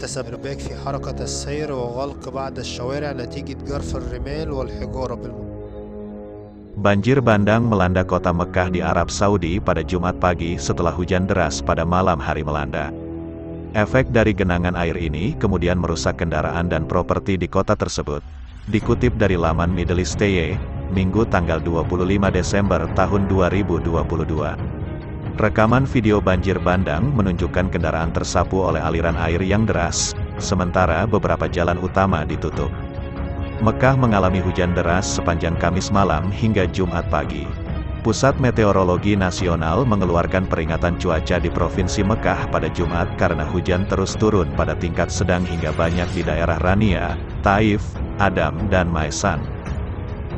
تسبب في حركة السير وغلق بعض الشوارع نتيجة جرف الرمال والحجارة Banjir bandang melanda kota Mekah di Arab Saudi pada Jumat pagi setelah hujan deras pada malam hari melanda. Efek dari genangan air ini kemudian merusak kendaraan dan properti di kota tersebut. Dikutip dari laman Middle East Today, Minggu tanggal 25 Desember tahun 2022. Rekaman video banjir bandang menunjukkan kendaraan tersapu oleh aliran air yang deras, sementara beberapa jalan utama ditutup. Mekah mengalami hujan deras sepanjang Kamis malam hingga Jumat pagi. Pusat Meteorologi Nasional mengeluarkan peringatan cuaca di Provinsi Mekah pada Jumat karena hujan terus turun pada tingkat sedang hingga banyak di daerah Rania, Taif, Adam dan Maisan.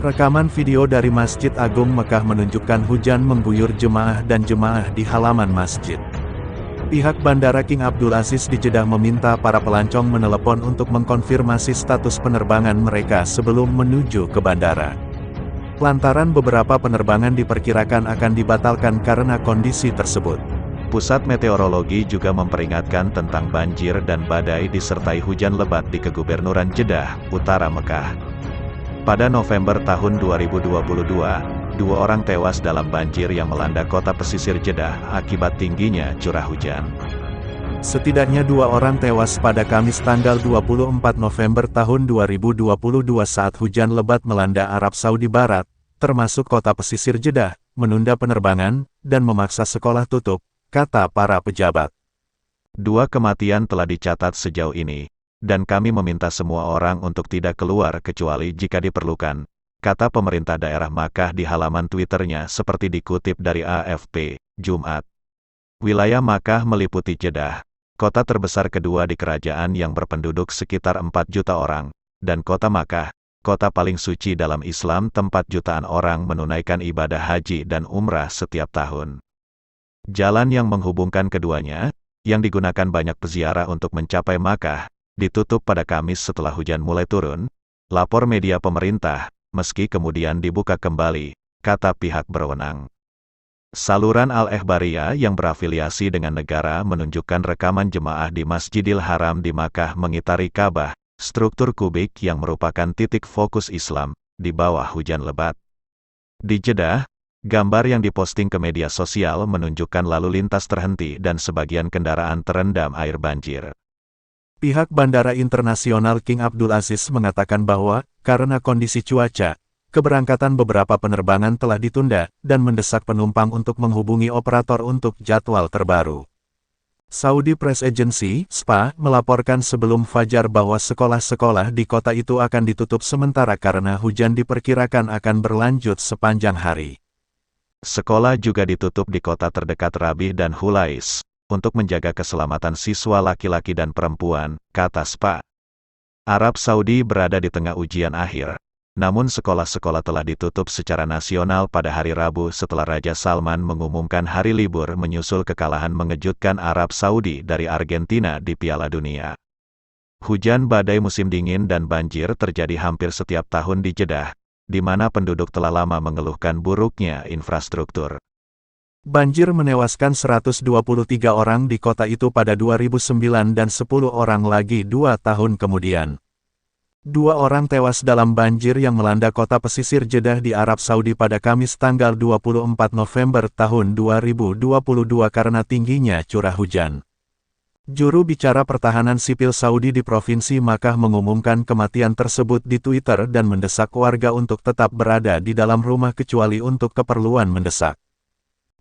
Rekaman video dari Masjid Agung Mekah menunjukkan hujan mengguyur jemaah dan jemaah di halaman masjid. Pihak Bandara King Abdul Aziz di Jeddah meminta para pelancong menelepon untuk mengkonfirmasi status penerbangan mereka sebelum menuju ke bandara. Lantaran beberapa penerbangan diperkirakan akan dibatalkan karena kondisi tersebut. Pusat Meteorologi juga memperingatkan tentang banjir dan badai disertai hujan lebat di Kegubernuran Jeddah, Utara Mekah. Pada November tahun 2022, 2 orang tewas dalam banjir yang melanda kota pesisir Jeddah akibat tingginya curah hujan. Setidaknya 2 orang tewas pada Kamis tanggal 24 November tahun 2022 saat hujan lebat melanda Arab Saudi Barat, termasuk kota pesisir Jeddah, menunda penerbangan, dan memaksa sekolah tutup, kata para pejabat. 2 kematian telah dicatat sejauh ini, dan kami meminta semua orang untuk tidak keluar kecuali jika diperlukan, kata pemerintah daerah Makkah di halaman Twitternya seperti dikutip dari AFP, Jumat. Wilayah Makkah meliputi Jeddah, kota terbesar kedua di kerajaan yang berpenduduk sekitar 4 juta orang, dan kota Makkah, kota paling suci dalam Islam tempat jutaan orang menunaikan ibadah haji dan umrah setiap tahun. Jalan yang menghubungkan keduanya, yang digunakan banyak peziarah untuk mencapai Makkah, ditutup pada Kamis setelah hujan mulai turun, lapor media pemerintah, meski kemudian dibuka kembali, kata pihak berwenang. Saluran Al-Ikhbariyah yang berafiliasi dengan negara menunjukkan rekaman jemaah di Masjidil Haram di Makkah mengitari Ka'bah, struktur kubik yang merupakan titik fokus Islam, di bawah hujan lebat. Di Jeddah, gambar yang diposting ke media sosial menunjukkan lalu lintas terhenti dan sebagian kendaraan terendam air banjir. Pihak Bandara Internasional King Abdul Aziz mengatakan bahwa, karena kondisi cuaca, keberangkatan beberapa penerbangan telah ditunda, dan mendesak penumpang untuk menghubungi operator untuk jadwal terbaru. Saudi Press Agency, SPA, melaporkan sebelum fajar bahwa sekolah-sekolah di kota itu akan ditutup sementara karena hujan diperkirakan akan berlanjut sepanjang hari. Sekolah juga ditutup di kota terdekat Rabih dan Hulais, untuk menjaga keselamatan siswa laki-laki dan perempuan, kata SPA. Arab Saudi berada di tengah ujian akhir, namun sekolah-sekolah telah ditutup secara nasional pada hari Rabu setelah Raja Salman mengumumkan hari libur menyusul kekalahan mengejutkan Arab Saudi dari Argentina di Piala Dunia. Hujan badai musim dingin dan banjir terjadi hampir setiap tahun di Jeddah, di mana penduduk telah lama mengeluhkan buruknya infrastruktur. Banjir menewaskan 123 orang di kota itu pada 2009 dan 10 orang lagi 2 tahun kemudian. 2 orang tewas dalam banjir yang melanda kota pesisir Jeddah di Arab Saudi pada Kamis tanggal 24 November tahun 2022 karena tingginya curah hujan. Juru bicara pertahanan sipil Saudi di Provinsi Makkah mengumumkan kematian tersebut di Twitter dan mendesak warga untuk tetap berada di dalam rumah kecuali untuk keperluan mendesak.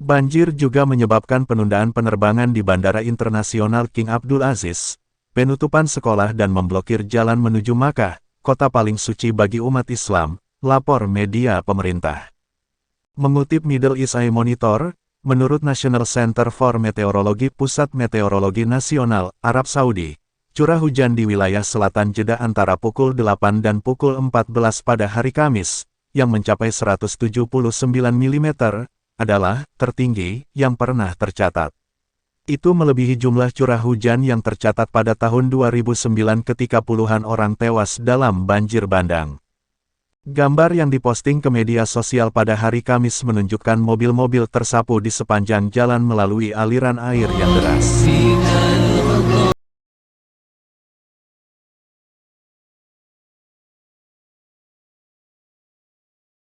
Banjir juga menyebabkan penundaan penerbangan di Bandara Internasional King Abdul Aziz, penutupan sekolah dan memblokir jalan menuju Makkah, kota paling suci bagi umat Islam, lapor media pemerintah. Mengutip Middle East Eye Monitor, menurut National Center for Meteorology Pusat Meteorologi Nasional, Arab Saudi, curah hujan di wilayah selatan Jeddah antara pukul 8 dan pukul 14 pada hari Kamis, yang mencapai 179 mm, adalah tertinggi yang pernah tercatat. Itu melebihi jumlah curah hujan yang tercatat pada tahun 2009 ketika puluhan orang tewas dalam banjir bandang. Gambar yang diposting ke media sosial pada hari Kamis menunjukkan mobil-mobil tersapu di sepanjang jalan melalui aliran air yang deras.